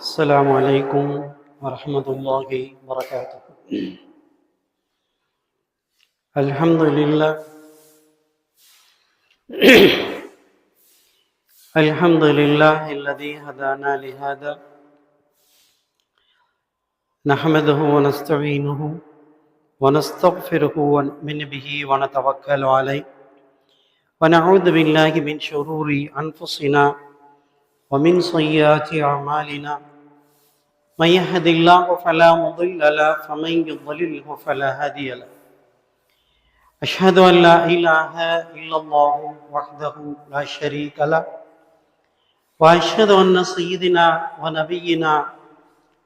السلام عليكم ورحمة الله وبركاته. الحمد لله الحمد لله الذي هدانا لهذا نحمده ونستعينه ونستغفره ونؤمن به ونتوكل عليه ونعوذ بالله من شرور أنفسنا ومن سيئات أعمالنا من يهد الله فلا مضل له ومن يضلله فلا هادي له. أشهد أن لا إله إلا الله وحده لا شريك له وأشهد أن سيدنا ونبينا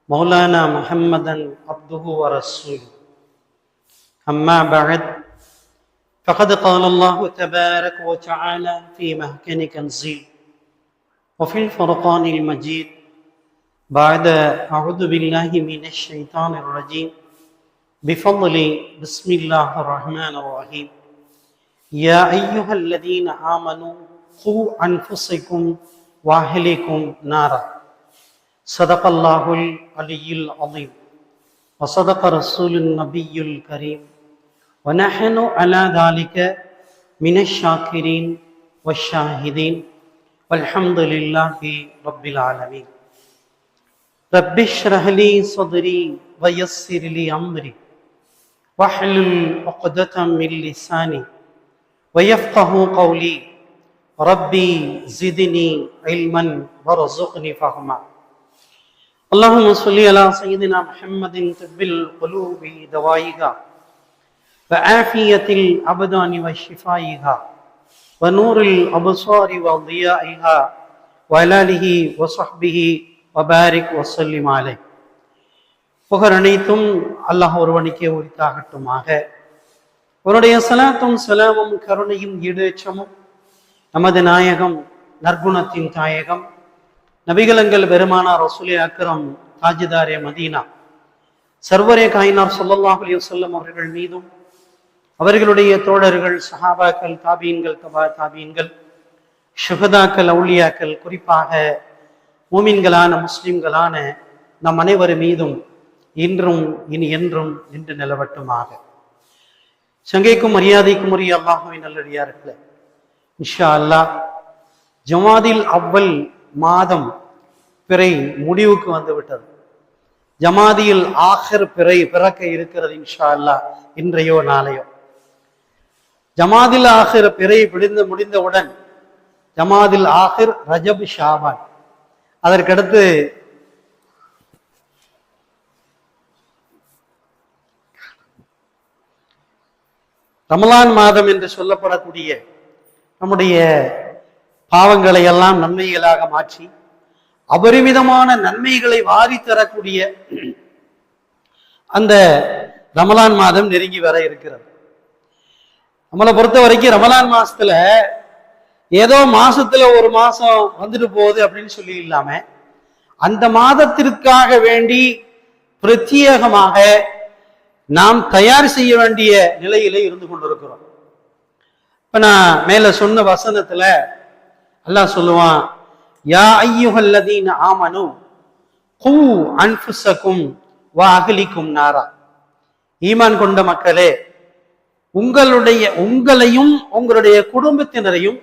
مولانا محمدا عبده ورسوله. أما بعد فقد قال الله تبارك وتعالى في محكم تنزيل وفي الفرقان المجيد بعد أعوذ بالله من الشيطان الرجيم بفضل بسم الله الرحمن الرحيم. يا أيها الذين آمنوا قوا أنفسكم وأهليكم نارا. صدق الله العلي العظيم وصدق رسول النبي الكريم ونحن على ذلك من الشاكرين والشاهدين والحمد لله رب العالمين. رب اشرح لي صدري ويسر لي أمري واحلل عقدة من لساني ويفقه قولي ربي زدني علما وارزقني فهما. اللهم صل على سيدنا محمد طب القلوب دوائها وعافية الأبدان وشفائها ونور الأبصار وضيائها وعلى آله وصحبه وبارك وسلم عليه. புகழ் அனைத்தும் அல்லாஹ் ஒருவனுக்கே உரித்தாகட்டுமாக. அவருடைய சலாத்தும் சலாமும் கருணையும் ஈடேற்றமும் நமது நாயகம் நற்குணத்தின் தாயகம் நபிகளங்கள் பெருமானார் ரசூலே அக்ரம் தாஜிதாரே மதீனா சர்வரே காயினார் ஸல்லல்லாஹு அலைஹி வஸல்லம் அவர்கள் மீதும் அவர்களுடைய தோழர்கள் சஹாபாக்கள் தாபீன்கள் தபா தாபீன்கள் ஷுஹதாக்கள் அவுலியாக்கள் குறிப்பாக மூமின்களான முஸ்லிம்களான நம் அனைவர் மீதும் இன்றும் இனி என்றும் நின்று நிலவட்டுமாக. சங்கைக்கும் மரியாதைக்கும் உரிய அல்லாஹுவின் நல்லடியார்களே, இன்ஷா அல்லாஹ் ஜமாதில் அவ்வல் மாதம் பிறை முடிவுக்கு வந்து விட்டது. ஜமாதியில் ஆஹிர் பிறை பிறக்க இருக்கிறது இன்ஷா அல்லாஹ் இன்றையோ நாளையோ. ஜமாதில் ஆஹிர் பிறை முடிந்தவுடன் ஜமாதில் ஆஹிர் ரஜப் ஷாபான், அதற்கடுத்து ரமலான் மாதம் என்று சொல்லப்படக்கூடிய நம்முடைய பாவங்களை எல்லாம் நன்மைகளாக மாற்றி அபரிமிதமான நன்மைகளை வாரி தரக்கூடிய அந்த ரமலான் மாதம் நெருங்கி வர இருக்கிறது. நம்மளை பொறுத்த வரைக்கும் ரமலான் மாசத்துல ஏதோ மாசத்துல ஒரு மாசம் வந்துட்டு போகுது அப்படின்னு சொல்லி இல்லாம அந்த மாதத்திற்காக வேண்டி பிரத்யேகமாக நாம் தயார் செய்ய வேண்டிய நிலையிலே இருந்து கொண்டிருக்கிறோம். இப்ப நான் மேல சொன்ன வசனத்துல அல்லாஹ் சொல்லுவான், யா அய்யுஹல்லதீன ஆமனு கூ அன்ஃபுஸக்கும் வ அஹ்லிக்கும் நாரா. ஈமான் கொண்ட மக்களே, உங்களையும் உங்களுடைய குடும்பத்தினரையும்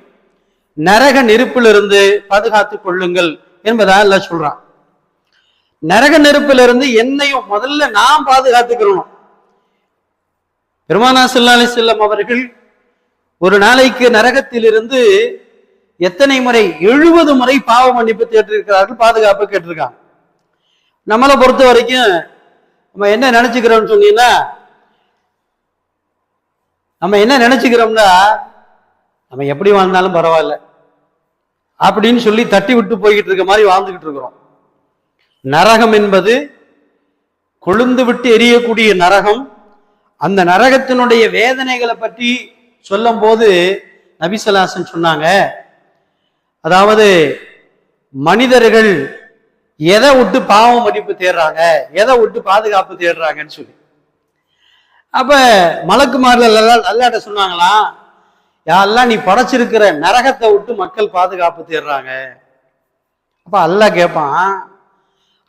நரக நெருப்பிலிருந்து பாதுகாத்துக் கொள்ளுங்கள் என்பதா அல்லாஹ் சொல்றான். நரக நெருப்பிலிருந்து என்னையும் முதல்ல நாம் பாதுகாத்துக்கிறோம். பெருமானா ஸல்லல்லாஹு அலைஹி வஸல்லம் அவர்கள் ஒரு நாளைக்கு நரகத்திலிருந்து எத்தனை முறை 70 முறை பாவ மன்னிப்பு கேட்டிருக்கிறார்கள், பாதுகாப்பு கேட்டிருக்காங்க. நம்மளை பொறுத்த வரைக்கும் நம்ம என்ன நினைச்சுக்கிறோம்னு சொன்னீங்கன்னா, நம்ம எப்படி வாழ்ந்தாலும் பரவாயில்ல அப்படின்னு சொல்லி தட்டி விட்டு போய்கிட்டு இருக்க மாதிரி வாழ்ந்துகிட்டு இருக்கிறோம். நரகம் என்பது கொழுந்து விட்டு எரியக்கூடிய நரகம். அந்த நரகத்தினுடைய வேதனைகளை பற்றி சொல்லும் போது நபி ஸல்லல்லாஹு அலைஹி வஸல்லம் சொன்னாங்க, அதாவது மனிதர்கள் எதை விட்டு பாவ மன்னிப்பு தேடுறாங்க, எதை விட்டு பாதுகாப்பு தேடுறாங்கன்னு சொல்லி. அப்ப மலக்குமார்கள் அல்லாஹ்ட்ட சொன்னாங்களாம், யாரெல்லாம் நீ படைச்சிருக்கிற நரகத்தை விட்டு மக்கள் பாதுகாப்பு தேடுறாங்க. அப்ப அல்லாஹ் கேட்பான்,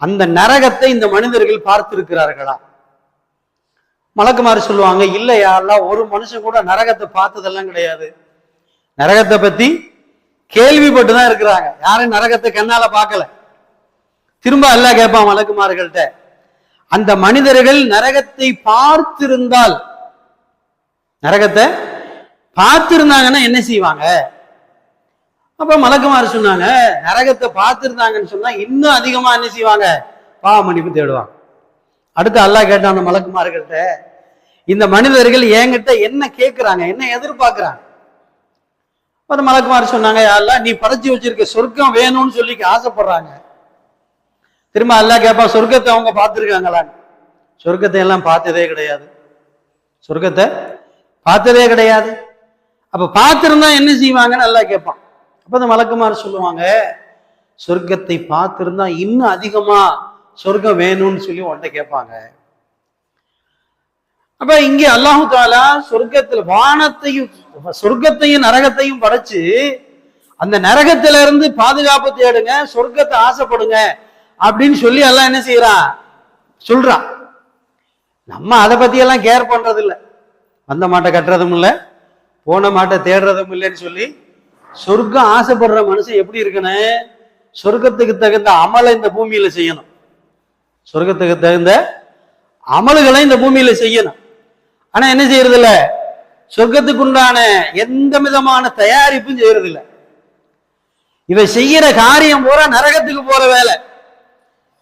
அந்த நரகத்தை இந்த மனிதர்கள் பார்த்திருக்கிறார்களா? மலக்குமார் சொல்லுவாங்க, இல்லையா அல்லாஹ், ஒரு மனுஷன் கூட நரகத்தை பார்த்ததெல்லாம் கிடையாது. நரகத்தை பத்தி கேள்விப்பட்டு தான் இருக்கிறாங்க, யாரும் நரகத்தை கண்ணால பார்க்கல. திரும்ப அல்லாஹ் கேட்பான் மலக்குமார்கள்ட்ட, அந்த மனிதர்கள் நரகத்தை பார்த்திருந்தால், நரகத்தை பார்த்திருந்தாங்கன்னா என்ன செய்வாங்க? அப்ப மலக்குமார் சொன்னாங்க, நரகத்தை பார்த்திருந்தாங்கன்னு சொன்னா இன்னும் அதிகமா என்ன செய்வாங்க? பாவ மன்னிப்பு தேடுவாங்க. அடுத்து அல்லாஹ் கேட்டான் அந்த மலக்குமார்கள்ட்ட, இந்த மனிதர்கள் என்கிட்ட என்ன கேட்கிறாங்க, என்ன எதிர்பார்க்கிறாங்க? அந்த மலக்குமார் சொன்னாங்க, அல்லாஹ் நீ படைச்சு வச்சிருக்க சொர்க்கம் வேணும்னு சொல்லி ஆசைப்படுறாங்க. திரும்ப அல்லாஹ் கேட்பான், சொர்க்கத்தை அவங்க பார்த்திருக்காங்களான்னு. சொர்க்கத்தை எல்லாம் பார்த்ததே கிடையாது, சொர்க்கத்தை பார்த்ததே கிடையாது. அப்ப பார்த்திருந்தா என்ன செய்வாங்கன்னு அல்லாஹ் கேட்பான். அப்ப அந்த மலக்குமார் சொல்லுவாங்க, சொர்க்கத்தை பார்த்திருந்தா இன்னும் அதிகமா சொர்க்கம் வேணும்னு சொல்லி உன்கிட்ட கேட்பாங்க. அப்ப இங்க அல்லாஹு தாலா சொர்க்கத்துல வானத்தையும் சொர்க்கத்தையும் நரகத்தையும் படைச்சு, அந்த நரகத்தில இருந்து பாதுகாப்பு தேடுங்க, சொர்க்கத்தை ஆசைப்படுங்க அப்படின்னு சொல்லி எல்லாம் என்ன செய்யறான், சொல்றான். நம்ம அதை பத்தி எல்லாம் கேர் பண்றது இல்லை, வந்த மாட்டை கட்டுறதும் இல்லை, போன மாட்டை தேடுறதும் இல்லைன்னு சொல்லி சொர்க்கம் ஆசைப்படுற மனுஷன் எப்படி இருக்கணும்? சொர்க்கத்துக்கு தகுந்த அமலை இந்த பூமியில செய்யணும், சொர்க்கத்துக்கு தகுந்த அமல்களை இந்த பூமியில செய்யணும். ஆனா என்ன செய்யறது இல்ல, சொர்க்கத்துக்கு உண்டான எந்த விதமான தயாரிப்பும் செய்யறது இல்லை. இவ செய்யற காரியம் பூரா நரகத்துக்கு போற வேலை.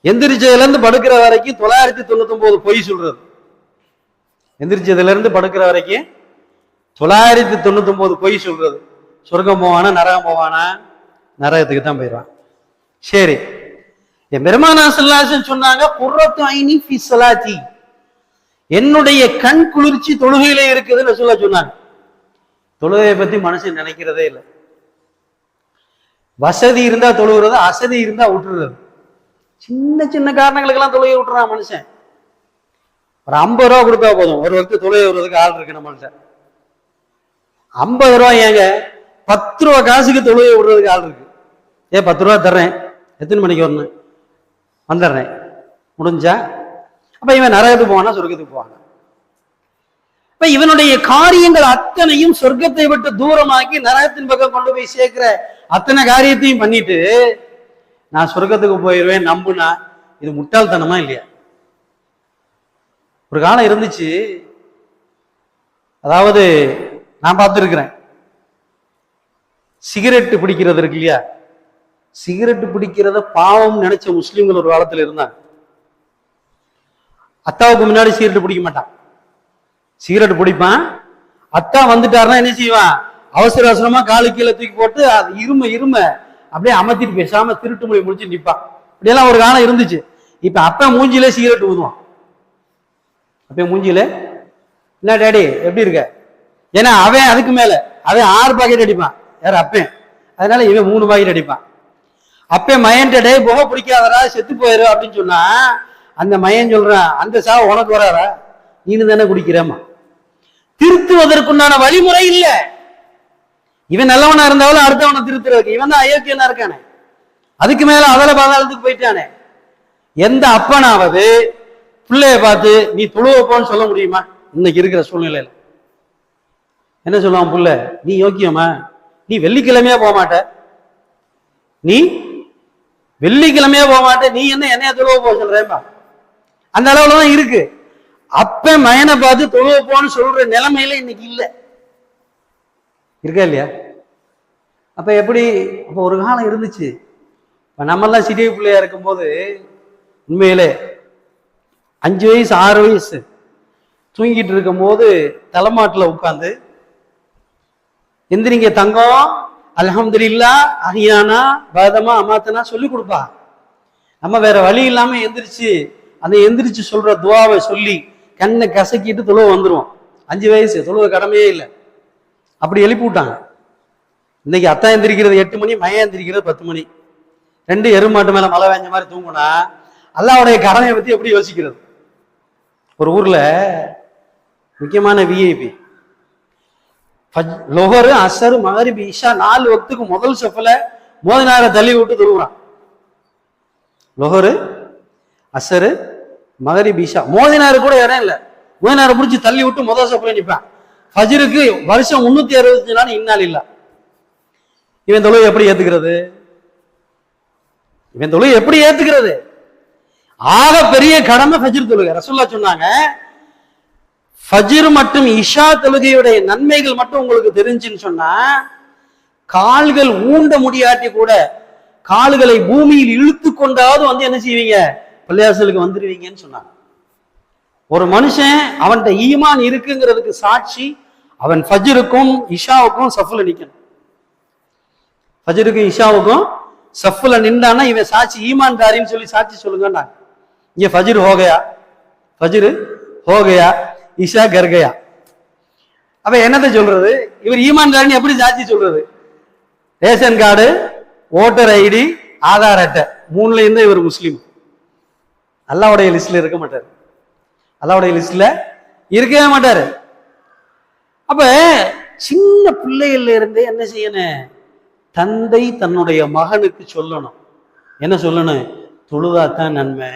எந்திரிச்சதுல இருந்து படுக்கிற வரைக்கும் 999 பொய் சொல்றது. எந்திரிச்சதுல இருந்து படுக்கிற வரைக்கும் 999 பொய் சொல்றது. சொர்க்கம் போவானா நரகம் போவானா? நரகத்துக்கு தான் போயிடுவான். சரி, என் பெருமானா ஸல்லல்லாஹு அலைஹி வஸல்லம் சொன்னாங்க, குர்ரத்து ஐனி ஃபி ஸலாத்தி, என்னுடைய கண் குளிர்ச்சி தொழுகையில இருக்குதுன்னு சொன்னாங்க. தொழுகையை பத்தி மனுஷன் நினைக்கிறதே இல்லை. வசதி இருந்தா தொழுகிறது, அசதி இருந்தா விட்டுறது. சின்ன சின்ன காரணங்களுக்கெல்லாம் தொழுகை விட்டுறான் மனுஷன். ஒரு 50 ரூபா கொடுத்தா போதும், ஒரு வருஷத்துக்கு தொழுகை விடுறதுக்கு ஆள் இருக்கு நம்மள்ட்ட. 50 ரூபா ஏங்க, 10 ரூபா காசுக்கு தொழுகை விடுறதுக்கு ஆள் இருக்கு. 10 ரூபா தர்றேன், எத்தனை மணிக்கு வரணும், வந்துடுறேன், முடிஞ்சா? அப்ப இவன் நரகத்துக்கு போவானா சொர்க்கத்துக்கு போவானா? இப்ப இவனுடைய காரியங்கள் அத்தனையும் சொர்க்கத்தை விட்டு தூரமாக்கி நரகத்தின் பக்கம் கொண்டு போய் சேர்க்கிற அத்தனை காரியத்தையும் பண்ணிட்டு நான் சொர்க்கத்துக்கு போயிடுவேன் நம்புனா இது முட்டாள்தனமா இல்லையா? ஒரு காலம் இருந்துச்சு, அதாவது நான் பார்த்துருக்கிறேன், சிகரெட்டு பிடிக்கிறது இருக்கு இல்லையா, சிகரெட்டு பிடிக்கிறத பாவம் நினைச்ச முஸ்லீம்கள் ஒரு காலத்துல இருந்தாங்க. அத்தாவுக்கு முன்னாடி சிகரெட்டு பிடிக்க மாட்டான், சிகரெட் பிடிப்பான். அத்தா வந்துட்டாருன்னா என்ன செய்வான், அவசர அவசரமா காலு கீழே தூக்கி போட்டு அது இரும அப்படியே அமர்த்திட்டு பேசாம திருட்டு மொழி முடிச்சு நிற்பான். இப்படியெல்லாம் ஒரு காலம் இருந்துச்சு. இப்ப அப்ப மூஞ்சிலே சிகரெட் ஊதுவான். அப்ப மூஞ்சில என்ன டேடி எப்படி இருக்க, ஏன்னா அவன் அதுக்கு மேல அவன் 6 பாக்கெட் அடிப்பான், யார் அப்பன், அதனால இவன் 3 பாக்கெட் அடிப்பான். அப்ப மயன்ட்ட டே புகை பிடிக்காதரா செத்து போயிரு அப்படின்னு சொன்னா அந்த மயன் சொல்றான், அந்த சாவு உனக்கு வராதா, நீனு தானே குடிக்கிறேம்மா. திருத்துவதற்குண்டான வழிமுறை இல்ல. இவன் நல்லவனா இருந்தாலும் அடுத்தவனை திருத்துறதுக்கு இவன் தான் அயோக்கியனா இருக்கானே, அதுக்கு மேல அதல பாதாளத்துக்கு போயிட்டானே. எந்த அப்பனாவது பிள்ளைய பார்த்து நீ தொழுவ போன்னு சொல்ல முடியுமா? இன்னைக்கு இருக்கிற சூழ்நிலையில என்ன சொல்லுவான் புள்ள, நீ யோக்கியமா, நீ வெள்ளிக்கிழமையா போக மாட்ட, நீ வெள்ளிக்கிழமையா போக மாட்ட, நீ என்ன என்னைய தொழுவ போக சொல்றேன்பா. அந்த அளவுலதான் இருக்கு. அப்ப மயனை பார்த்து தொழுவ போன்னு சொல்ற நிலைமையில இன்னைக்கு இல்ல, இருக்கா இல்லையா? அப்ப எப்படி, அப்ப ஒரு காலம் இருந்துச்சு. நம்ம எல்லாம் சிறிய பிள்ளையா இருக்கும்போது உண்மையிலே 5 வயசு 6 வயசு தூங்கிட்டு இருக்கும் போது தலைமாட்டில் உட்காந்து எந்திரிங்க தங்கம் அல்ஹம்துலில்லாஹ் அஹ்யானா பாதமா அமாத்தனா சொல்லி கொடுப்பா. நம்ம வேற வழி இல்லாம எந்திரிச்சு அந்த எந்திரிச்சு சொல்ற துவாவை சொல்லி கண்ணை கசக்கிட்டு தொழுவ வந்துருவோம். 5 வயசு, தொழுவ கடமையே இல்லை. அப்படி எழுப்பி விட்டாங்க. இன்னைக்கு அத்தா எந்திரிக்கிறது 8 மணி, மயம் எந்திரிக்கிறது 10 மணி. 2 எருமாட்டு மேல மழை வேஞ்ச மாதிரி தூங்குனா அல்லாஹ்வுடைய கடமையை பத்தி எப்படி யோசிக்கிறது? ஒரு ஊர்ல முக்கியமான விஐபி லொஹரு அசரு மகரிபி இஷா 4 வக்துக்கு முதல் செஃப்ல மோதினார தள்ளி விட்டு தொழுகிறான். லொஹரு அசரு, மகரிப், இஷா. மோதினாரு கூட இடம் இல்லை. மோதினாரை பிடிச்சி தள்ளி விட்டு முதல் சப்புல நிற்பான். ஃபஜ்ருக்கு வருஷம் 365 நாள் இன்னால் இல்ல. இவன் தொழுகை எப்படி ஏத்துக்கிறது? இவன் தொழுகை எப்படி ஏத்துக்கிறது? ஆக பெரிய கடமை ஃபஜ்ர் தொழுகை. ரசூலுல்லாஹ் சொன்னாங்க, ஃபஜ்ர் மற்றும் இஷா தொழுகையுடைய நன்மைகள் மட்டும் உங்களுக்கு தெரிஞ்சுன்னு சொன்னா, கால்கள் ஊண்ட முடியாட்டி கூட கால்களை பூமியில் இழுத்து கொண்டாவது வந்து என்ன செய்வீங்க? பள்ளியாசலுக்கு வந்துருவீங்கன்னு சொன்னாங்க. ஒரு மனுஷன் அவன்கிட்ட ஈமான் இருக்குங்கிறதுக்கு சாட்சி அவன் ஃபஜ்ருக்கும் இஷாவுக்கும் சஃப்ல நிக்கணும். ஃபஜ்ருக்கும் இஷாவுக்கும் சஃப்ல நின்றானா இவன் சாட்சி ஈமான்தாரின்னு சொல்லி சாட்சி சொல்லுங்க. இங்க ஃபஜ்ர் ஹோகயா, ஃபஜ்ர் ஹோகயா, இஷா கர்கயா. அப்ப என்னத்தை சொல்றது? இவர் ஈமான்தாரின்னு எப்படி சாட்சி சொல்றது? Ration card, voter ID, Aadhaar அட்டை, 3ல இருந்து இவர் முஸ்லீம். அல்லாஹ்வுடைய லிஸ்ட்ல இருக்க மாட்டார். அல்லாஹ்வுடைய லிஸ்ட்ல இருக்கவே மாட்டாரு. அப்ப சின்ன பிள்ளைகள்ல இருந்தே என்ன செய்யணும்? தந்தை தன்னுடைய மகனுக்கு சொல்லணும். என்ன சொல்லணும்? தொழுதாத்தான் நன்மை,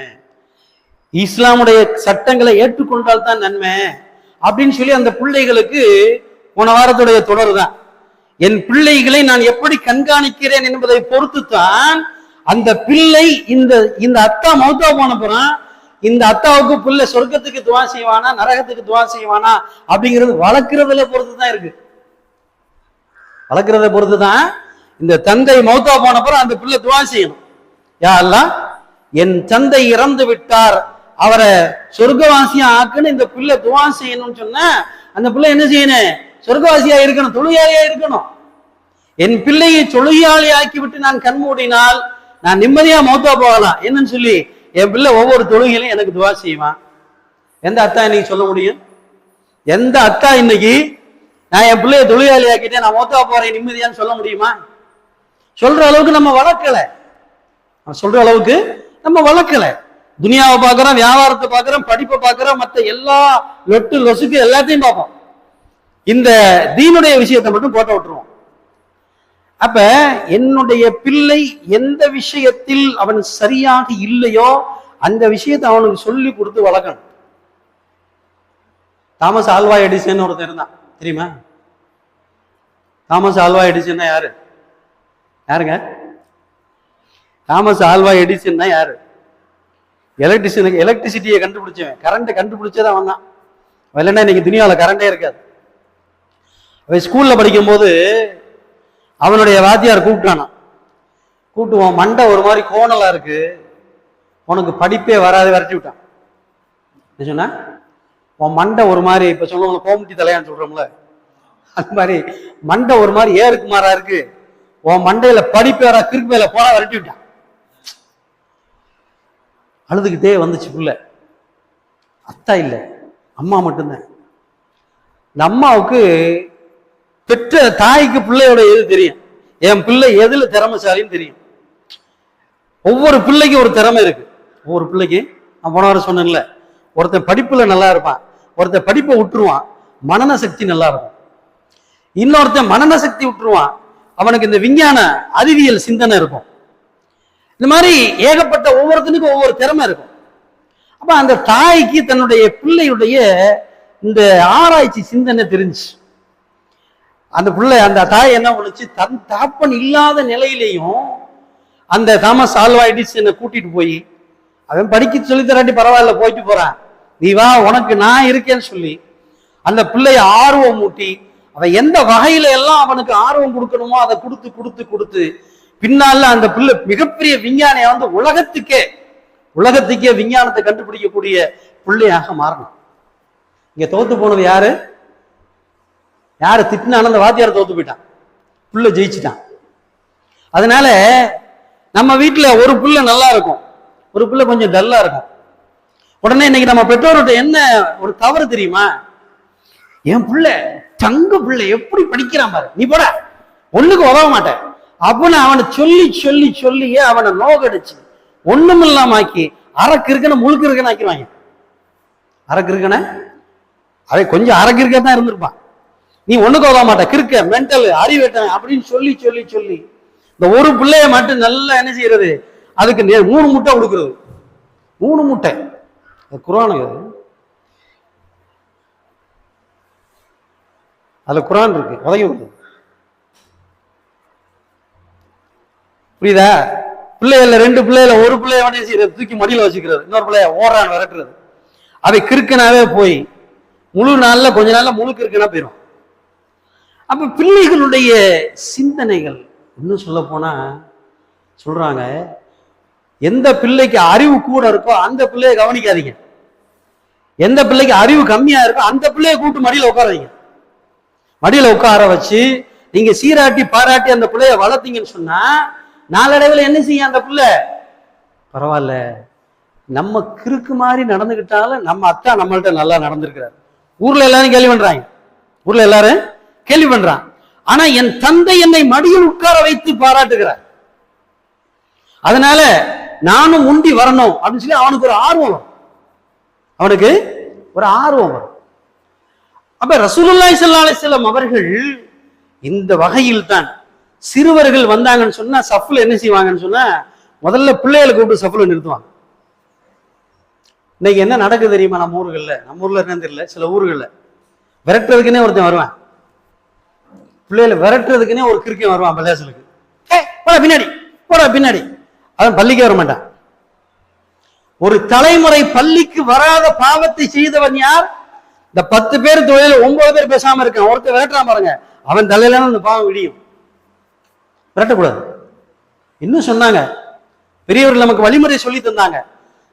இஸ்லாமுடைய சட்டங்களை ஏற்றுக்கொண்டால் தான் நன்மை அப்படின்னு சொல்லி அந்த பிள்ளைகளுக்கு போன வாரத்துடைய தொடர் தான். என் பிள்ளைகளை நான் எப்படி கண்காணிக்கிறேன் என்பதை பொறுத்து தான் அந்த பிள்ளை இந்த அத்தா மௌத்தா போன போறான், இந்த அத்தாவுக்கு பிள்ளை சொர்க்கத்துக்கு துவா செய்வானா நரகத்துக்கு துவா செய்வானா அப்படிங்கிறது வளர்க்கிறதுல பொறுத்து தான் இருக்கு. வளர்க்கிறத பொறுத்து தான் இந்த தந்தை மௌத்தா போன பிறகு அந்த பிள்ளை துவா செய்யணும். யா அல்லாஹ், என் தந்தை இறந்து விட்டார், அவரை சொர்க்கவாசியா ஆக்குன்னு இந்த பிள்ளை துவா செய்யணும்னு சொன்னா அந்த பிள்ளை என்ன செய்யணும்? சொர்க்கவாசியா இருக்கணும், தொழுகையாளியா இருக்கணும். என் பிள்ளையை தொழுகையாளி ஆக்கி விட்டு நான் கண்மூடினால் நான் நிம்மதியா மௌத்தா போகலாம் என்னன்னு சொல்லி என் பிள்ளை ஒவ்வொரு தொழுகையிலும் எனக்கு துவா செய்வான். எந்த அத்தா இன்னைக்கு சொல்ல முடியும்? எந்த அத்தா இன்னைக்கு நான் என் பிள்ளைய தொழிலாளி ஆக்கிட்டேன் நான் மௌத்தா போறேன் நிம்மதியான்னு சொல்ல முடியுமா? சொல்ற அளவுக்கு நம்ம வளர்க்கல. சொல்ற அளவுக்கு நம்ம வளர்க்கல. துனியாவை பார்க்கிறோம், வியாபாரத்தை பார்க்கிறோம், படிப்பை பார்க்கிறோம், மற்ற எல்லா லொட்டு லொசுக்கு எல்லாத்தையும் பார்ப்போம். இந்த தீனுடைய விஷயத்தை மட்டும் போட்ட விட்டுருவோம். அப்ப என்னுடைய பிள்ளை எந்த விஷயத்தில் அவன் சரியாக இல்லையோ அந்த விஷயத்தை அவனுக்கு சொல்லி கொடுத்து வளர்க்கணும். தாமஸ் ஆல்வா எடிசன் ஒருத்தர் இருந்தான், தெரியுமா? தாமஸ் ஆல்வா எடிசன் யாரு? யாருங்க தாமஸ் ஆல்வா எடிசன்? யாரு? எலக்ட்ரிசிட்டியை கண்டுபிடிச்சவன், கரண்ட்டை கண்டுபிடிச்சதான் அவன் தான். இல்லைன்னா இன்னைக்கு துனியாவில் கரண்டே இருக்காது. அவன் ஸ்கூல்ல படிக்கும் போது அவனுடைய வாத்தியார் கூப்பிட்டானா, கூப்பிட்டுவான், மண்டை ஒரு மாதிரி கோணலா இருக்கு, உனக்கு படிப்பே வராது, விரட்டி விட்டான். என்ன சொன்னா? உன் மண்டை ஒரு மாதிரி, இப்ப சொல்லுவாங்க கோமுட்டி தலையான்னு சொல்றோம்ல, அது மாதிரி மண்டை ஒரு மாதிரி ஏருக்கு மாறா இருக்கு, உன் மண்டையில படிப்பு வரா, கிறுக்கு மேல போனா விரட்டி விட்டான். அழுதுகிட்டே வந்துச்சு புள்ள. அத்தா இல்ல, அம்மா மட்டும்தான். இந்த அம்மாவுக்கு பெற்ற தாய்க்கு பிள்ளையோட எது தெரியும், என் பிள்ளை எதுல திறமைசாலின்னு தெரியும். ஒவ்வொரு பிள்ளைக்கும் ஒரு திறமை இருக்கு. ஒவ்வொரு பிள்ளைக்கு நான் போன வாரம் சொன்னேன்ல, ஒருத்தன் படிப்புல நல்லா இருப்பான், ஒருத்தன் படிப்பை விட்டுருவான், மனன சக்தி நல்லா இருக்கும். இன்னொருத்தன் மனன சக்தி விட்டுருவான், அவனுக்கு இந்த விஞ்ஞான அறிவியல் சிந்தனை இருக்கும். இந்த மாதிரி ஏகப்பட்ட ஒவ்வொருத்தனுக்கும் ஒவ்வொரு திறமை இருக்கும். அப்ப அந்த தாய்க்கு தன்னுடைய பிள்ளையுடைய இந்த ஆராய்ச்சி சிந்தனை தெரிஞ்சு அந்த பிள்ளை, அந்த தாய் என்ன பண்ணுச்சு, தன் தாப்பன் இல்லாத நிலையிலையும் அந்த தாமஸ் ஆல்வா எடிசனை கூட்டிட்டு போய், அவன் படிக்க சொல்லி தராட்டி பரவாயில்ல போயிட்டு போறான், நீ வா உனக்கு நான் இருக்கேன்னு சொல்லி அந்த பிள்ளைய ஆர்வம் மூட்டி அவன் எந்த வகையில எல்லாம் அவனுக்கு ஆர்வம் கொடுக்கணுமோ அதை கொடுத்து கொடுத்து கொடுத்து பின்னால அந்த பிள்ளை மிகப்பெரிய விஞ்ஞானிய வந்து உலகத்துக்கே விஞ்ஞானத்தை கண்டுபிடிக்கக்கூடிய பிள்ளையாக மாறணும். இங்க தோத்து போனது யாரு? யாரு திட்டினாலும் அந்த வாத்தியார் தோத்து போயிட்டான், பிள்ளை ஜெயிச்சுட்டான். அதனால நம்ம வீட்டுல ஒரு பிள்ளை நல்லா இருக்கும், ஒரு பிள்ளை கொஞ்சம் டல்லா இருக்கும். உடனே இன்னைக்கு நம்ம பெற்றோர்கிட்ட என்ன ஒரு தவறு தெரியுமா? என் பிள்ளை தங்க பிள்ளை எப்படி படிக்கிறான் பாரு, நீ போட ஒண்ணுக்கு உதவ மாட்டேன் அப்படின்னு அவனை சொல்லி சொல்லி சொல்லியே அவனை நோகடிச்சு ஒண்ணும் இல்லாம ஆக்கி அரக்கு இருக்குன்னு முழுக்க இருக்குன்னு ஆக்கிடுவாங்க. அரக்கு இருக்குன்னு அவன் கொஞ்சம் அரக்கு இருக்கத்தான் இருந்திருப்பான், நீ ஒண்ணுக்கு உதவ மாட்ட, கிறுக்க மென்டல் அறிவேட்டன் அப்படின்னு சொல்லி சொல்லி சொல்லி இந்த ஒரு பிள்ளைய மட்டும் நல்லா என்ன செய்யறது, அதுக்கு 3 முட்டை கொடுக்கறது. 3 மூட்டை. குர்ஆன் அதுல குர்ஆன் இருக்கு, உதவி கொடுக்குது. புரியுதா? பிள்ளைகள்ல 2 பிள்ளைகள ஒரு பிள்ளைய மட்டும் செய்யறது, தூக்கி மடியில வச்சுக்கிறது, இன்னொரு பிள்ளைய ஓடுறான்னு விரட்டுறது. அவை கிறுக்கனாவே போய் முழு நாள்ல கொஞ்ச நாள்ல முழு கிறுக்கனா போயிடும். அப்ப பிள்ளைகளுடைய சிந்தனைகள், இன்னும் சொல்ல போனா சொல்றாங்க, எந்த பிள்ளைக்கு அறிவு கூட இருக்கோ அந்த பிள்ளைய கவனிக்காதீங்க, எந்த பிள்ளைக்கு அறிவு கம்மியா இருக்கோ அந்த பிள்ளைய கூப்பிட்டு மடியில உட்காராதீங்க. மடியில உட்கார வச்சு நீங்க சீராட்டி பாராட்டி அந்த பிள்ளைய வளர்த்தீங்கன்னு சொன்னா நாளடைவில் என்ன செய்ய, அந்த பிள்ளை பரவாயில்ல, நம்ம கிறுக்கு மாதிரி நடந்துகிட்டாலும் நம்ம அத்தா நம்மள்ட்ட நல்லா நடந்திருக்கிறார். ஊர்ல எல்லாரும் கேள்வி பண்றாங்க, ஊர்ல எல்லாரும் கேள்வி பண்றான். ஆனா என் தந்தை என்னை மடியில் உட்கார வைத்து பாராட்டுகிறார், அதனால நானும் முந்தி வரணும் அப்படின்னு சொல்லி அவனுக்கு ஒரு ஆர்வம் வரும், அவனுக்கு ஒரு ஆர்வம் வரும். அப்ப ரசூலுல்லாஹி ஸல்லல்லாஹு அலைஹி வஸல்லம் அவர்கள் இந்த வகையில் தான் சிறுவர்கள் வந்தாங்கன்னு சொன்னா சஃப்ல என்ன செய்வாங்கன்னு சொன்னா முதல்ல பிள்ளைகளை கூப்பிட்டு சஃப்ல நிறுத்துவாங்க. இன்னைக்கு என்ன நடக்குது தெரியுமா? நம்ம ஊர்கள்ல, நம்ம ஊர்ல என்னன்னு தெரியல, சில ஊர்கள்ல விரட்டுறதுக்குன்னே ஒருத்தன் வருவான், பிள்ளைகளை விரட்டுறதுக்குன்னே ஒரு கிறுக்கன் வருவான் பள்ளியாசலுக்கு, போடா பின்னாடி, போடா பின்னாடி. அவன் பள்ளிக்கு வர மாட்டான். ஒரு தலைமுறை பள்ளிக்கு வராத பாவத்தை செய்தவன் யார்? இந்த 10 பேர் தொழில 9 பேர் பேசாம இருக்கான், ஒருத்தர் விரட்டுறான் பாருங்க, அவன் தலையில அந்த பாவம் விடியும். விரட்டக்கூடாது. இன்னும் சொன்னாங்க பெரியவர்கள், நமக்கு வழிமுறை சொல்லி தந்தாங்க.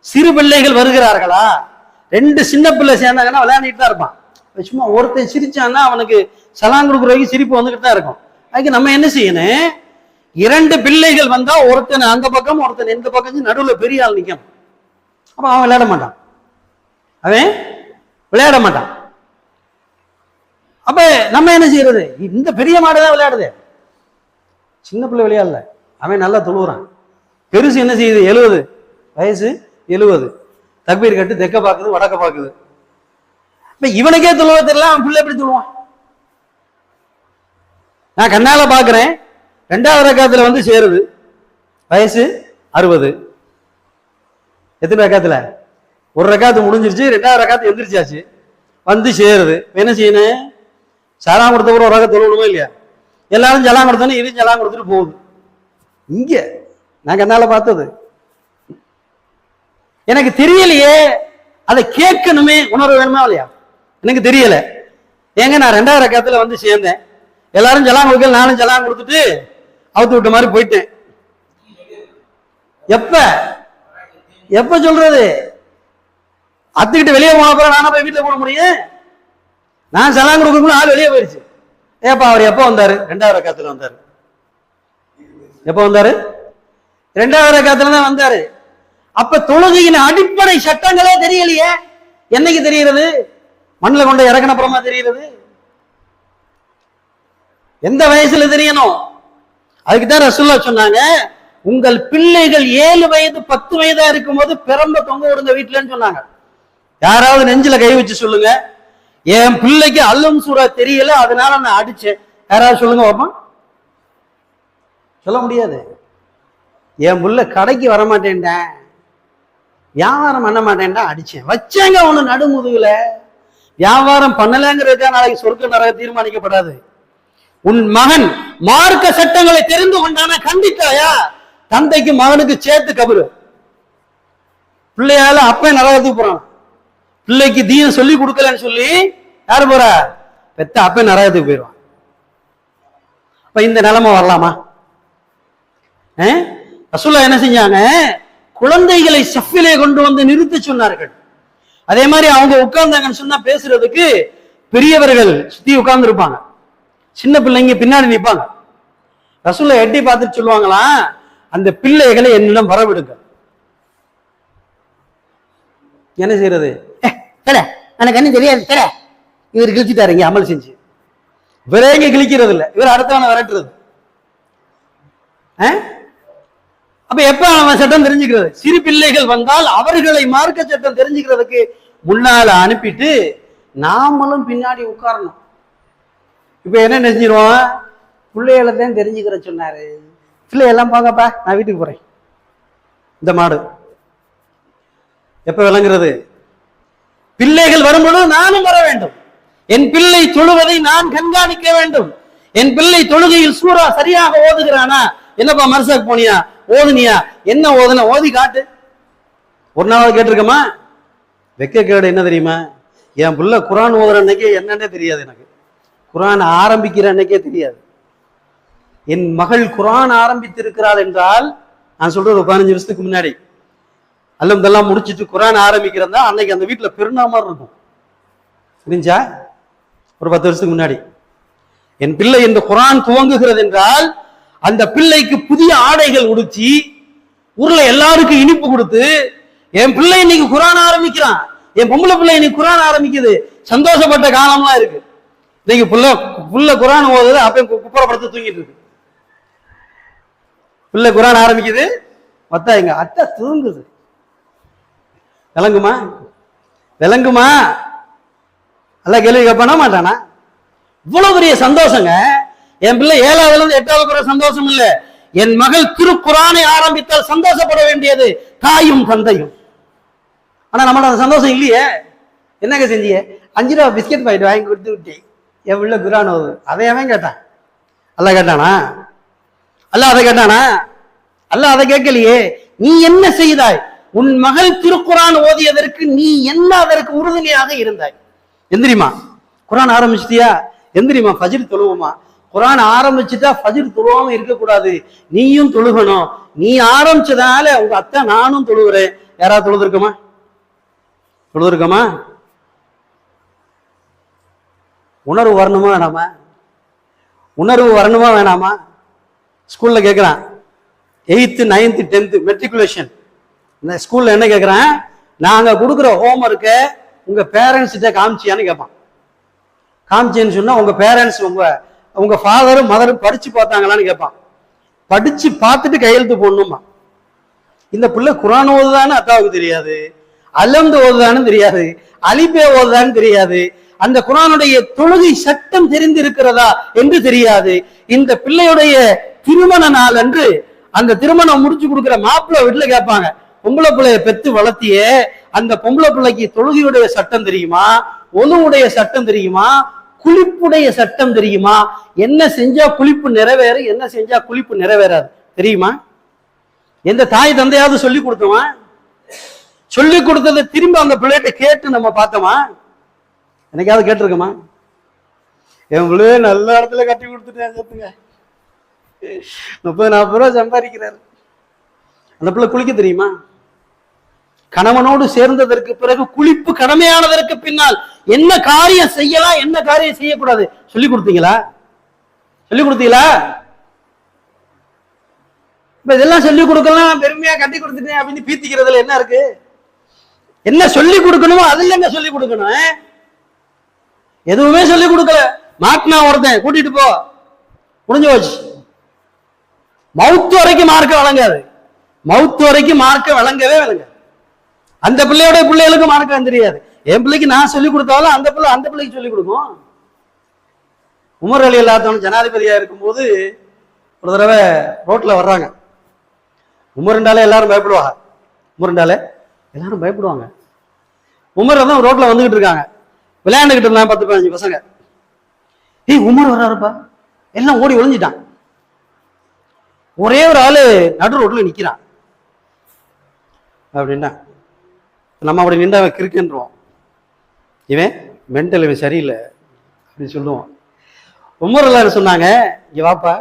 சிறு பிள்ளைகள் வருகிறார்களா, 2 சின்ன பிள்ளை சேர்ந்தாங்கன்னா விளையாண்டுட்டு தான் இருப்பான். சும்மா ஒருத்தன் சிரிச்சான்னா அவனுக்கு சலான் கொடுக்குறதுக்கு சிரிப்பு வந்துகிட்டு தான் இருக்கும். அதுக்கு நம்ம என்ன செய்யணும், 2 பிள்ளைகள் வந்தா ஒருத்தன் அந்த பக்கம் ஒருத்தன் இந்த பக்கம், நடுவில் பெரிய ஆள் நிற்கணும். அப்ப அவன் விளையாட மாட்டான், அவன் விளையாட மாட்டான். அப்ப நம்ம என்ன செய்யறது, இந்த பெரிய மாடுதான் விளையாடுது, சின்ன பிள்ளை விளையாடல, அவன் நல்லா தொழுகிறான். பெருசு என்ன செய்யுது, 70 வயசு, 70 தக்பீர் கட்டு தெக்க பாக்குது வடக்க பாக்குது. இப்ப இவனுக்கே தொழுவ தெரியல, அவன் பிள்ளை எப்படி தொழுவான்? நான் கண்ணால பாக்குறேன், 2வது ரக்காத்துல வந்து சேருது, வயசு 60. எத்தனை ரக்காத்துல? ஒரு ரக்காத்து முடிஞ்சிருச்சு, 2வது ரக்காத்து எந்திரிச்சாச்சு, வந்து சேருது. என்ன செய்யணும், சலாம் கொடுத்த கூட ஒரு ரகத்தை தொழுவணுமா இல்லையா? எல்லாரும் ஜலாம் கொடுத்தோன்னு இது ஜலாம் கொடுத்துட்டு போகுது. இங்க நான் கண்ணால பார்த்தது, எனக்கு தெரியலையே, அதை கேட்கணுமே, உணர்வு வேணுமா இல்லையா? எனக்கு தெரியல. ஏங்க நான் 2வது ரக்காத்துல வந்து சேர்ந்தேன், எல்லாரும் ஜலாம் கொடுக்கல, நானும் ஜலாம் கொடுத்துட்டு அவுத்து விட்ட மாதிரி போயிட்டேன். எப்ப எப்ப சொல்றது? அத்துக்கிட்டு வெளியே போன அப்புறம் நானா போய் வீட்டுல போட முடியும்? நான் சலாம் கொடுக்கணும், ஆள் வெளியே போயிடுச்சு. ஏப்பா அவர் எப்ப வந்தாரு? 2வது ரக்காத்துல வந்தாரு. எப்ப வந்தாரு? 2வது ரக்காத்துல தான் வந்தாரு. அப்ப தொழுகையின் அடிப்படை சட்டங்களே தெரியலையே. என்னைக்கு தெரிகிறது? மண்ணில் கொண்டு இறக்கினப்புறமா தெரிகிறது. எந்த வயசுல தெரியணும்? அதுக்குதான் ரசூலுல்லாஹ் சொன்னாங்க, உங்கள் பிள்ளைகள் 7 வயது 10 வயதா இருக்கும் போது பெரம்ப தொங்க விடுங்க வீட்டுலன்னு சொன்னாங்க. யாராவது நெஞ்சில கை வச்சு சொல்லுங்க, என் பிள்ளைக்கு அல்லும் சூரா தெரியல அதனால நான் அடிச்சேன். யாராவது சொல்லுங்க பாப்பா. சொல்ல முடியாது. என் புள்ள கடைக்கு வர மாட்டேன்டேன், வியாபாரம் பண்ண மாட்டேன்டா, அடிச்சேன். வச்சேங்க ஒண்ணு நடுமுதுகுல. வியாபாரம் பண்ணலங்கிறதுக்கா நாளைக்கு சொர்க்க நரக தீர்மானிக்கப்படாது. உன் மகன் மார்க்க சட்டங்களை தெரிந்து கொண்டான கண்டித்தாயா? தந்தைக்கு மகனுக்கு சேர்த்து கபரு. பிள்ளையால அப்ப நரகத்துக்கு போறான். பிள்ளைக்கு தீன சொல்லி கொடுக்கலன்னு சொல்லி யாரு போறா? பெத்த அப்ப நரகத்துக்கு போயிடுவான். அப்ப இந்த நிலைமை வரலாமா? ரசூலுல்லாஹ் என்ன செஞ்சாங்க? குழந்தைகளை சஃபிலே கொண்டு வந்து நிறுத்த சொன்னார்கள். அதே மாதிரி அவங்க உட்கார்ந்தாங்கன்னு சொன்னா பேசுறதுக்கு பெரியவர்கள் சுத்தி உட்கார்ந்து இருப்பாங்க, சின்ன பிள்ளைங்க பின்னாடி நிற்பாங்க. ரசூலுல்லாஹ் எட்டி பார்த்துட்டு சொல்லுவாங்களா, அந்த பிள்ளைகளை என்னிடம் வரவிடுங்க. என்ன செய்யறது? எனக்கு என்ன தெரியாது, இவர் கிழிச்சுட்டாருங்க அமல் செஞ்சு. இவரேங்க கிழிக்கிறது இல்லை, இவர் அடுத்தவனை விரட்டுறது. அப்ப எப்ப அவன் சட்டம் தெரிஞ்சுக்கிறது? சிறு பிள்ளைகள் வந்தால் அவர்களை மார்க்க சட்டம் தெரிஞ்சுக்கிறதுக்கு முன்னால அனுப்பிட்டு நாமளும் பின்னாடி உட்காரணும். இப்ப என்ன நினைச்சிருவோம்? பிள்ளைகளை தான் தெரிஞ்சுக்கிற சொன்னாரு, பிள்ளையெல்லாம் போங்கப்பா நான் வீட்டுக்கு போறேன். இந்த மாடு எப்ப விளங்குறது? பிள்ளைகள் வரும்பொழுது நானும் வர வேண்டும். என் பிள்ளை தொழுவதை நான் கண்காணிக்க வேண்டும். என் பிள்ளை தொழுகையில் சூரா சரியாக ஓதுகிறானா? என்னப்பா மர்சாக் போனியா, ஓதுனியா, என்ன ஓதுன, ஓதி காட்டு. ஒரு நாள் கேட்டிருக்கமா? வெக்க கேடு என்ன தெரியுமா? என் பிள்ளை குரான் ஓதுற அன்னைக்கே என்னன்னே தெரியாது எனக்கு. குரான் ஆரம்பிக்கிற அன்னைக்கே தெரியாது. என் மகள் குரான் ஆரம்பித்திருக்கிறாள் என்றால், நான் சொல்றது 15 வருஷத்துக்கு முன்னாடி அல்லம்தெல்லாம் முடிச்சுட்டு குரான் ஆரம்பிக்கிறதா அன்னைக்கு அந்த வீட்டுல பெருநாமா இருக்கும். புரிஞ்சா? ஒரு 10 வருஷத்துக்கு முன்னாடி என் பிள்ளை இந்த குரான் துவங்குகிறது என்றால் அந்த பிள்ளைக்கு புதிய ஆடைகள் உடுத்தி ஊர்ல எல்லாருக்கும் இனிப்பு கொடுத்து, என் பிள்ளை இன்னைக்கு குரான் ஆரம்பிக்கிறான், என் பொம்பளை பிள்ளை இன்னைக்கு குரான் ஆரம்பிக்குது, சந்தோஷப்பட்ட காலம்லாம் இருக்கு. இன்னைக்கு புள்ள குரான் ஓதுது, அப்ப குப்புறப்படுத்த தூங்கிட்டு இருக்கு. பிள்ளை குரான் ஆரம்பிக்குது, மத்தா எங்க அத்தை தூங்குது. விளங்குமா? விளங்குமா? அல்ல கேள்வி கேட்பானா மாட்டானா? இவ்வளவு பெரிய சந்தோஷங்க. என் பிள்ளை 7ஆவதுல இருந்து 8ஆவது பெற சந்தோஷம் இல்ல. என் மகள் திருக்குரானை ஆரம்பித்தால் சந்தோஷப்பட வேண்டியது தாயும் தந்தையும். ஆனா நம்மளோட அந்த சந்தோஷம் இல்லையே. என்னங்க செஞ்சிய? 5 ரூபா பிஸ்கெட் பாக்கெட் வாங்கி கொடுத்து விட்டேன், என் பிள்ளை குரான் ஓது. அதை அவன் கேட்டான். அல்ல கேட்டானா? அல்ல அதை கேட்டானா? அல்ல அதை கேட்கலையே. நீ என்ன செய்தாய்? உன் மகள் திருக்குரான் ஓதியதற்கு நீ என்ன அதற்கு உறுதுணையாக இருந்தாய்? எந்திரிமா, குரான் ஆரம்பிச்சிட்டியா? எந்திரிமா, ஃபஜ்ர் தொழுவோமா? குரான் ஆரம்பிச்சுட்டா ஃபஜ்ர் தொழுவாம இருக்கக்கூடாது, நீயும் தொழுகணும். நீ ஆரம்பிச்சதால உங்க அத்தை நானும் தொழுகிறேன். யாராவது தொழுதுருக்கமா? தொழுதுருக்கமா? உணர்வு வரணுமா வேணாமா? உணர்வு வரணுமா வேணாமா? ஸ்கூல்ல கேட்கிறான், 8th 9th 10th மெட்ரிகுலேஷன் ஸ்கூல்ல என்ன கேட்கிறான்? நாங்க கொடுக்குற ஹோம்ஒர்க்க உங்க பேரண்ட்ஸ் கிட்ட காமிச்சியான்னு கேட்பான். காமிச்சேன்னு சொன்னா உங்க பேரண்ட்ஸ் உங்க ஃபாதரும் மதரும் படிச்சு பார்த்தாங்களான்னு கேட்பான். படிச்சு பார்த்துட்டு கையெழுத்து போடணுமா? இந்த பிள்ளை குரான் ஓதுதான்னு அத்தாவுக்கு தெரியாது, அலம்து ஓதுதான்னு தெரியாது, அலிபே ஓதுதான்னு தெரியாது, அந்த குரானுடைய தொழுகை சட்டம் தெரிந்து இருக்கிறதா என்று தெரியாது. இந்த பிள்ளையுடைய திருமண நாள் அன்று அந்த திருமணம் முடிச்சு கொடுக்குற மாப்பிள்ளை வீட்டுல கேட்பாங்க, பொம்பளை பிள்ளைய பெத்து வளர்த்திய அந்த பொம்பளை பிள்ளைக்கு தொழுகையுடைய சட்டம் தெரியுமா, ஒழுவுடைய சட்டம் தெரியுமா, குளிப்புடைய சட்டம் தெரியுமா, என்ன செஞ்சா குளிப்பு நிறைவேறு, என்ன செஞ்சா குளிப்பு நிறைவேறாது தெரியுமா? எந்த தாய் தந்தையாவது சொல்லி கொடுத்தோமா? சொல்லி கொடுத்ததை திரும்ப அந்த பிள்ளைகிட்ட கேட்டு நம்ம பார்த்தோமா? எனக்காவது கேட்டிருக்கோமா? என் பிள்ளைய நல்ல இடத்துல கட்டி கொடுத்துட்டேன், 30-40 ரூபா சம்பாதிக்கிறாரு. அந்த பிள்ளை குளிக்க தெரியுமா? கணவனோடு சேர்ந்ததற்கு பிறகு குளிப்பு கடமையானதற்கு பின்னால் என்ன காரியம் செய்யலாம், என்ன காரியம் செய்யக்கூடாது சொல்லி கொடுத்தீங்களா? சொல்லி கொடுத்தீங்களா? இப்ப இதெல்லாம் சொல்லி கொடுக்கலாம், பெருமையா கட்டி கொடுத்துட்டேன் அப்படின்னு பீத்திக்கிறதுல என்ன இருக்கு? என்ன சொல்லி கொடுக்கணுமோ அதுல என்ன சொல்லி கொடுக்கணும்? எதுவுமே சொல்லி கொடுக்கல. மாட்டினா ஒருத்தன் கூட்டிட்டு போ, முடிஞ்சு போச்சு. மவுத்து வரைக்கும் மார்க்க வழங்காது. மவுத்து வரைக்கும் மார்க்க வழங்கவே வழங்காது. அந்த பிள்ளையோட பிள்ளைகளுக்கு மார்க்கம் தெரியாது. என் பிள்ளைக்கு நான் சொல்லி கொடுத்தாலும் அந்த பிள்ளைக்கு சொல்லி கொடுக்கும். உமர் அலி அல்லாஹ் ஜனாதிபதியா இருக்கும்போது ஒரு தடவை ரோட்ல வர்றாங்க. உமர்ண்டாலே எல்லாரும் பயப்படுவாங்க. உமர்ண்டாலே எல்லாரும் பயப்படுவாங்க. உமர் தான் ரோட்ல வந்துகிட்டு இருக்காங்க, விளையாண்டுகிட்டு இருந்தாங்க 10-15 பசங்க. உமர் வர்றாருப்பா, எல்லாம் ஓடி ஒளிஞ்சிட்டான். ஒரே ஒரு ஆளு நடு ரோட்ல நிக்கிறான். அப்படின்னா நம்ம அப்படி நின்று அவன் கிறுக்குன்றோம், இவன் மென்டல், இவன் சரியில்லை அப்படின்னு சொல்லுவோம். உமர் எல்லாரும் சொன்னாங்க, இங்க வாப்பா,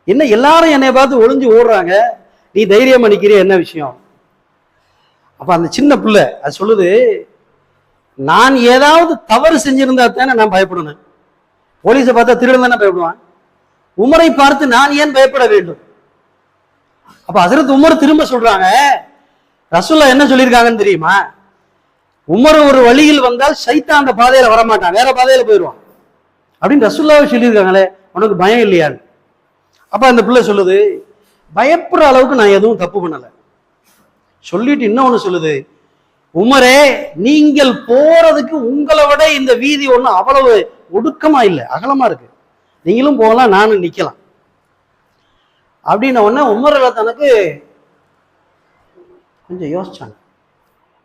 என்ன எல்லாரும் என்னை பார்த்து ஒளிஞ்சு ஓடுறாங்க, நீ தைரியமா நிக்கிறிய, என்ன விஷயம்? அப்ப அந்த சின்ன பிள்ளை அது சொல்லுது, நான் ஏதாவது தவறு செஞ்சிருந்தா தானே நான் பயப்படணும். போலீஸை பார்த்தா திருடன் தானே பயப்படுவான். உமரை பார்த்து நான் ஏன் பயப்பட வேண்டும்? அப்ப ஹஜ்ரத் உமர் திரும்ப சொல்றாங்க, ரசூலுல்லாஹ் என்ன சொல்லியிருக்காங்கன்னு தெரியுமா? உமர் ஒரு வழியில் வந்தால் சைத்தான் அந்த பாதையில வரமாட்டான், வேற பாதையில போயிடுவான் அப்படின்னு ரசூலுல்லாஹ் சொல்லியிருக்காங்களே, உனக்கு பயம் இல்லையான்னு. அப்ப அந்த பிள்ளை சொல்லுது, பயப்படுற அளவுக்கு நான் எதுவும் தப்பு பண்ணல. சொல்லிட்டு இன்னொன்னு சொல்லுது, உமரே, நீங்கள் போறதுக்கு உங்களை விட இந்த வீதி ஒண்ணு அவ்வளவு ஒடுக்கமா இல்லை, அகலமா இருக்கு, நீங்களும் போகலாம், நானும் நிக்கலாம் அப்படின்ன உடனே உமர் தனக்கு கொஞ்சம் யோசிச்சாங்க.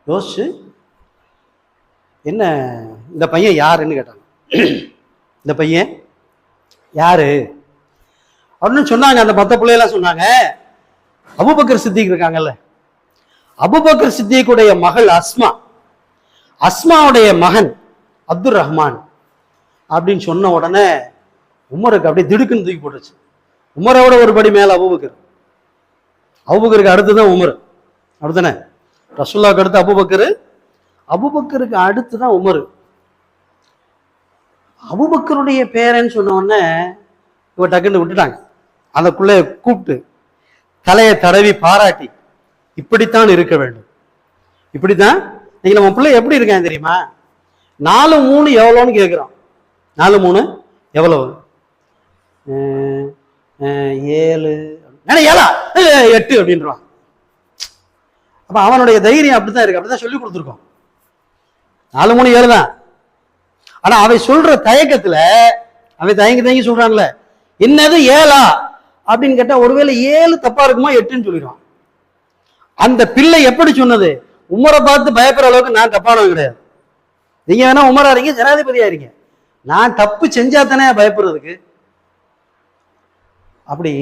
யோசிச்சு என்ன இந்த பையன் யாருன்னு கேட்டாங்க. இந்த பையன் யாரு அப்படின்னு சொன்னாங்க. அந்த மற்ற பிள்ளையெல்லாம் சொன்னாங்க, அபூபக்கர் சித்திக் இருக்காங்கல்ல, அபூபக்கர் சித்திக்குடைய மகள் அஸ்மா, அஸ்மாவுடைய மகன் அப்துல் ரஹ்மான் அப்படின்னு சொன்ன உடனே உமருக்கு அப்படியே திடுக்குன்னு தூக்கி போட்டுச்சு. உமரோட ஒரு படி மேல அபூபக்கர், அபூபக்கருக்கு அடுத்துதான் உமர், அப்படித்தானே? ரசூலுல்லாஹ்வுக்கு அடுத்து அபூபக்கர், அபூபக்கருக்கு அடுத்துதான் உமர். அபூபக்கருடைய பேரன்னு சொன்ன உடனே இவ டக்குன்னு விட்டுட்டாங்க. அதற்குள்ள கூப்பிட்டு தலையை தடவி பாராட்டி, இப்படித்தான் இருக்க வேண்டும், இப்படித்தான். இன்னைக்கு நம்ம பிள்ளை எப்படி இருக்கான் தெரியுமா? 4-3 எவ்வளோன்னு கேட்குறான். 4-3 எவ்வளவு? 7 7 8 அப்படின்றான். அப்ப அவனுடைய தைரியம் அப்படித்தான் இருக்கு, அப்படிதான் சொல்லி கொடுத்துருக்கோம். 4-3 7 தான். ஆனா அவை சொல்ற தயக்கத்துல அவை தயங்கி சொல்றான்ல, என்னது 7 அப்படின்னு கேட்டா ஒருவேளை 7 தப்பா இருக்குமா 8ன்னு சொல்லிடுவான். அந்த பிள்ளை எப்படி சொன்னது? உமரை பார்த்து பயப்படுற அளவுக்கு நான் தப்பானவன் கிடையாது. நீங்க வேணா உமரா இருங்க, ஜனாதிபதியா இருங்க, நான் தப்பு செஞ்சா தானே பயப்படுறதுக்கு. அப்படி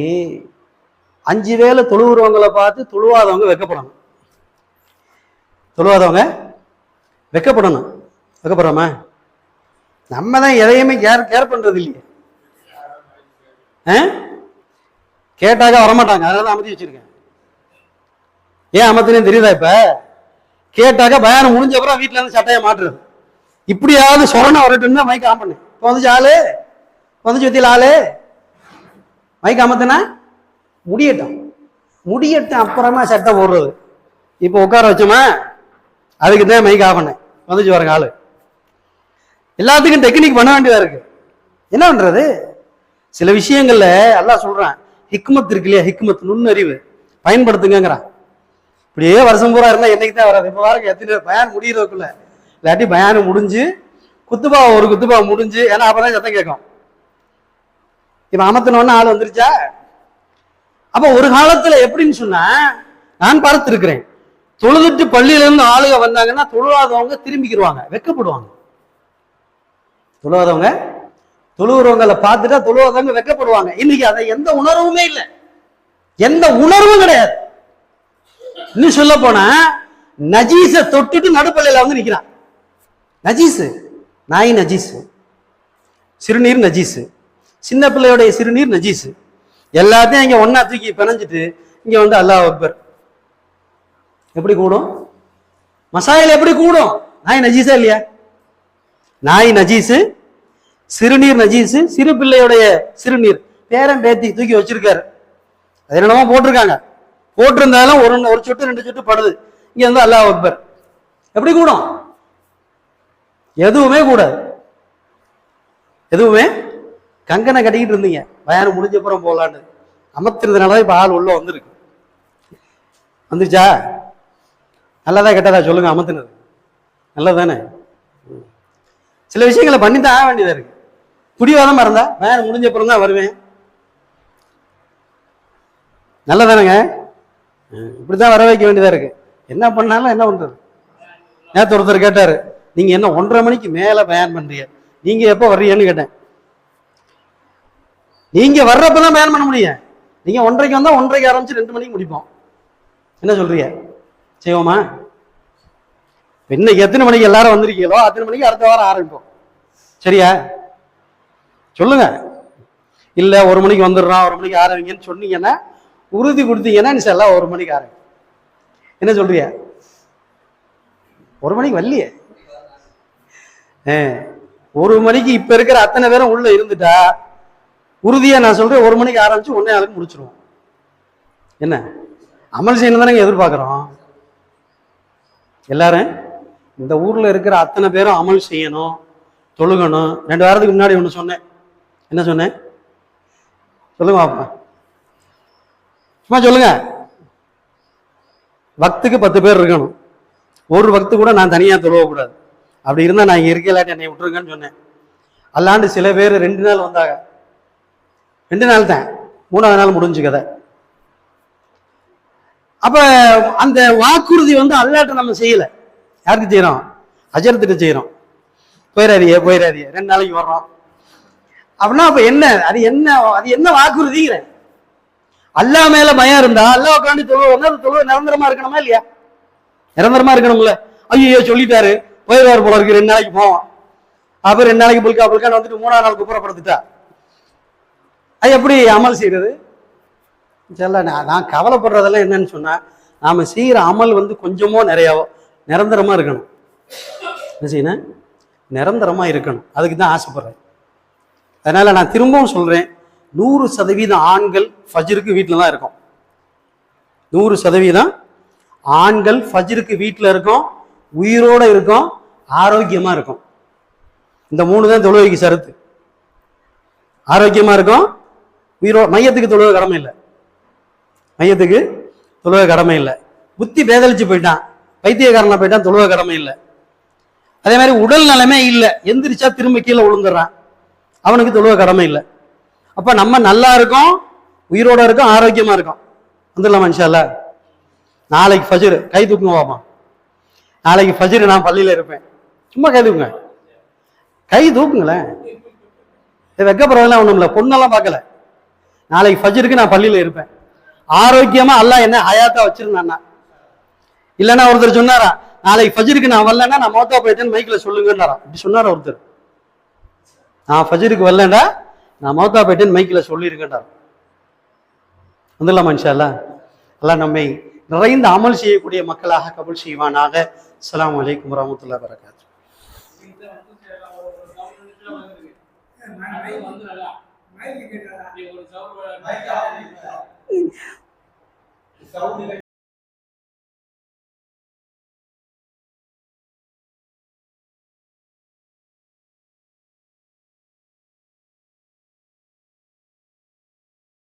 5 வேளை தொழுவுறவங்களை பார்த்து தொழுவாதவங்க வெக்கப்படணும், தொழுவாதவங்க வெக்கப்படணும். வெக்கப்படுறோமா? நம்ம தான் எதையுமே கேர் பண்றது இல்லையே. கேட்டாக வரமாட்டாங்க, அதனால அமர்த்தி வச்சிருக்கேன். ஏன் அமர்த்தினு தெரியுதா? இப்ப கேட்டாக்க பயானம் முடிஞ்ச அப்புறம் வீட்டுல இருந்து சட்டையை மாட்டுறது. இப்படியாவது சொரணை வரட்டுன்னு தான் மைக் ஆன் பண்ணு. இப்போ வந்துச்சு ஆளு, வந்துச்சு வத்தியில் ஆளு, மைக் அமர்த்தினா முடியட்டும், முடியட்டும் அப்புறமா சட்டை போடுறது. இப்போ உட்கார வச்சோமா, அதுக்கு தான் மைக் ஆஃப் பண்ணேன். வந்துச்சு வரங்க ஆளு. எல்லாத்துக்கும் டெக்னிக் பண்ண வேண்டியதா இருக்கு. என்ன பண்றது? சில விஷயங்கள்ல அல்லாஹ் சொல்றான், ஹிக்மத் இருக்கு இல்லையா, ஹிக்மத் நுண்ணறிவு பயன்படுத்துங்கிறான். இப்படியே வருஷம் பூரா இருந்தா என்னைக்கு தான் வராது. இப்போ வாரம் எத்தனை பயான் முடிகிறதுக்குள்ள, இல்லாட்டி பயானம் முடிஞ்சு குத்துபா ஒரு குத்துபா முடிஞ்சு, ஏன்னா அப்பதான் சத்தம் கேட்கும். இப்ப அமர்த்தினோன்னு ஆள் வந்துருச்சா? அப்ப ஒரு காலத்துல எப்படின்னு சொன்னா, நான் பார்த்திருக்கிறேன், தொழுதுட்டு பள்ளியில இருந்து ஆளுக வந்தாங்கன்னா தொழுவாதவங்க திரும்பிக்கிடுவாங்க, வெக்கப்படுவாங்க. தொழுவாதவங்க தொழுவுறவங்களை பார்த்துட்டா தொழுவாதவங்க வெக்கப்படுவாங்க. இன்னைக்கு அதை எந்த உணர்வுமே இல்லை, எந்த உணர்வும் கிடையாது. இன்னும் சொல்ல போனா நஜீஸ தொட்டுட்டு நடுப்பள்ளியில வந்து நிக்கிறான். நஜீஸு, நாய் நஜீஸு, சிறுநீர் நஜீஸு, சின்ன பிள்ளையோடைய சிறுநீர் நஜீஸு, எல்லாத்தையும் இங்க ஒன்னா தூக்கி பிணைஞ்சிட்டு இங்க வந்து அல்லாஹ் அக்பர். எப்படி கூடும்? மசாயில் எப்படி கூடும்? நாய் நஜீஸா இல்லையா? நாய் நஜீஸு, சிறுநீர் நஜீஸு, சிறு பிள்ளையுடைய சிறுநீர் பேரன் பேத்தி தூக்கி வச்சிருக்காரு. அது என்னமோ போட்டிருக்காங்க, போட்டிருந்தாலும் ஒரு சொட்டு 2 சொட்டு படுது, இங்க வந்து அல்லாஹ் அக்பர். எப்படி கூடும்? எதுவுமே கூடாது, எதுவுமே. கங்கனை கட்டிக்கிட்டு இருந்தீங்க, பயானம் முடிஞ்சப்புறம் போகலான்னு அமர்த்திருந்தனால இப்ப ஆள் உள்ள வந்துருக்கு. வந்துருச்சா? நல்லதா கெட்டதா சொல்லுங்க? அமர்த்தினது நல்லதானே? சில விஷயங்களை பண்ணித்தான் ஆக வேண்டியதா இருக்கு. குடிவாதமா இருந்தா பயானம் முடிஞ்சப்புறம் தான் வருவேன், நல்லதானுங்க? இப்படிதான் வர வைக்க வேண்டியதா இருக்கு. என்ன பண்ணாலும் என்ன பண்றது? நேற்று ஒருத்தர் கேட்டாரு, நீங்க என்ன 1:30 மணிக்கு மேல பயன் பண்றீங்க, நீங்க எப்ப வர்றீங்கன்னு கேட்டேன். நீங்க வர்றப்பதான் பயன் பண்ண முடியும். நீங்க 1:30க்கு வந்தா 1:30க்கு ஆரம்பிச்சு 2 மணிக்கு முடிப்போம். என்ன சொல்றீங்க? செய்வோமா? இன்னைக்கு எத்தனை மணிக்கு எல்லாரும் வந்திருக்கீங்களோ அத்தனை மணிக்கு அடுத்த வாரம் ஆரம்பிப்போம். சரியா? சொல்லுங்க. இல்ல 1 மணிக்கு வந்துடுறோம், 1 மணிக்கு ஆரம்பிங்கன்னு சொன்னீங்கன்னா, உறுதி கொடுத்தீங்கன்னா எல்லாம் 1 மணிக்கு ஆரம்பி. என்ன சொல்றிய? 1 மணிக்கு வரலையே. 1 மணிக்கு இப்ப இருக்கிற அத்தனை பேரும் உள்ள இருந்துட்டா உறுதியா நான் சொல்றேன், 1 மணிக்கு ஆரம்பிச்சு 1:15 முடிச்சிருவோம். என்ன அமல் செய்யணும் தானே எதிர்பார்க்கிறோம் எல்லாரும். இந்த ஊர்ல இருக்கிற அத்தனை பேரும் அமல் செய்யணும், தொழுகணும். 2 வாரத்துக்கு முன்னாடி ஒண்ணு சொன்னேன். என்ன சொன்னேன் சொல்லுங்க பாப்பா, சும்மா சொல்லுங்க. வக்துக்கு 10 பேர் இருக்கணும், ஒரு வக்து கூட நான் தனியா தொழுவக்கூடாது. அப்படி இருந்தா நான் இங்க இருக்கலாட்டி என்னை விட்டுருங்கன்னு சொன்னேன். அல்லாண்டு சில பேர் 2 நாள் வந்தாங்க, 2 நாள் தான், 3ஆவது நாள் முடிஞ்சு கதை. அப்ப அந்த வாக்குறுதி வந்து அல்லாட்ட நம்ம செய்யல. யாருக்கு செய்யறோம்? அஜரத்துட்டு செய்யறோம். போயிடாதிய 2 நாளைக்கு வர்றோம் அப்படின்னா அப்ப என்ன அது? என்ன வாக்குறுதிங்கிற? அல்லாஹ் மேல பயம் இருந்தா அல்லாஹ் உட்காந்து தொழுவது நிரந்தரமா இருக்கணுமா இல்லையா? நிரந்தரமா இருக்கணும்ல. ஐயோ சொல்லிட்டாரு போயிடுவாரு போல இருக்கு, 2 நாளைக்கு போவோம். அப்புறம் 2 நாளைக்கு புல்கான்னு வந்துட்டு 3ஆவது நாள் குப்புறப்படுத்திட்டா அது எப்படி அமல் செய்யறது? நான் கவலைப்படுறதெல்லாம் என்னன்னு சொன்னா, நாம செய்யற அமல் கொஞ்சமோ நிறையாவோ நிரந்தரமா இருக்கணும். என்ன செய்யணும்? நிரந்தரமா இருக்கணும். அதுக்கு தான் ஆசைப்படுறேன். அதனால நான் திரும்பவும் சொல்றேன், 100% ஆண்கள் ஃபஜ்ருக்கு வீட்டில் தான் இருக்கும். 100% ஆண்கள் ஃபஜ்ருக்கு வீட்டில் இருக்கும், உயிரோட இருக்கும், ஆரோக்கியமா இருக்கும். இந்த 3 தான் தொழுகைக்கு சருத்து. ஆரோக்கியமா இருக்கும், உயிரோட. மையத்துக்கு தொழுவ கடமை இல்லை. மையத்துக்கு தொழுவ கடமை இல்லை. புத்தி பேதலிச்சு போயிட்டான், பைத்தியக்காரனா போயிட்டான், தொழுவ கடமை இல்லை. அதே மாதிரி உடல் நலமே இல்லை, எந்திரிச்சா திரும்ப கீழே விழுந்துடுறான், அவனுக்கு தொழுவ கடமை இல்லை. அப்ப நம்ம நல்லா இருக்கோம், உயிரோட இருக்கோம், ஆரோக்கியமா இருக்கோம். வந்துடலாமா இன்ஷா அல்லாஹ்? நாளைக்கு ஃபஜ்ர் கை தூக்குங்க பாப்பா. நாளைக்கு ஃபஜ்ர் நான் பள்ளியில இருப்பேன். சும்மா கை தூக்குங்க, கை தூக்குங்களேன். வெக்கப்படுறதெல்லாம் ஒண்ணும் இல்லை, பொண்ணெல்லாம் பார்க்கல. நாளைக்கு ஃபஜ்ருக்கு நான் பள்ளியில இருப்பேன். ஆரோக்கியமா அல்லாஹ் என்ன ஹயாத்தா வச்சிருந்தான்னா. இல்லைன்னா ஒருத்தர் சொன்னாரா, நாளைக்கு ஃபஜ்ருக்கு நான் வரலன்னா நான் மௌத்தா போயிட்டேன்னு மைக்ல சொல்லுங்கன்னாரா. இப்படி சொன்னாரா ஒருத்தர்? நான் ஃபஜ்ருக்கு வரலண்டா நான் மௌத்தா போயிட்டேன்னு மைக்கில் சொல்லியிருக்கேன்டார். வந்துடலாமா இன்ஷா அல்லாஹ்? அல்லாஹ் நம்மை நிறைந்த அமல் செய்யக்கூடிய மக்களாக கபூல் செய்வானாக. அஸ்ஸலாமு அலைக்கும் வரஹ்மத்துல்லாஹி வபரகாத்துஹு.